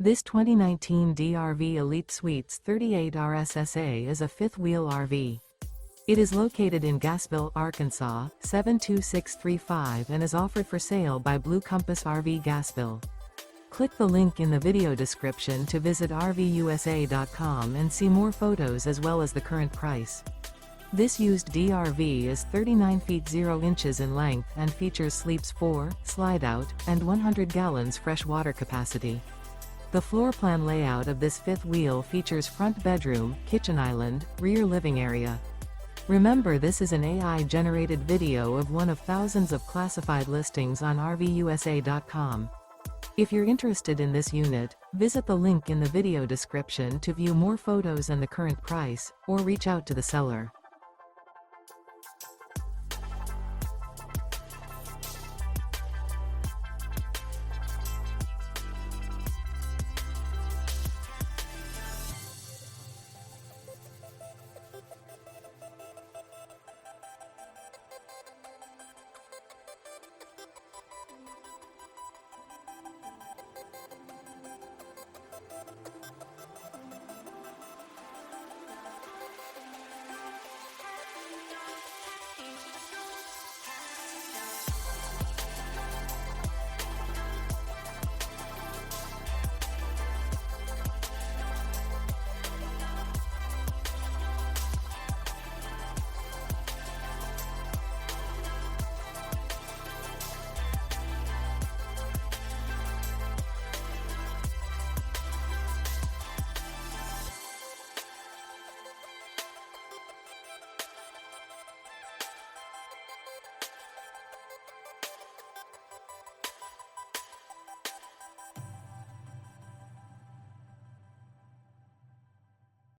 This 2019 DRV Elite Suites 38 RSSA is a fifth-wheel RV. It is located in Gassville, Arkansas, 72635 and is offered for sale by Blue Compass RV Gassville. Click the link in the video description to visit RVUSA.com and see more photos as well as the current price. This used DRV is 39 feet 0 inches in length and features sleeps 4, Slideout, and 100 gallons fresh water capacity. The floor plan layout of this fifth wheel features front bedroom, kitchen island, rear living area. Remember, this is an AI-generated video of one of thousands of classified listings on RVUSA.com. If you're interested in this unit, visit the link in the video description to view more photos and the current price, or reach out to the seller.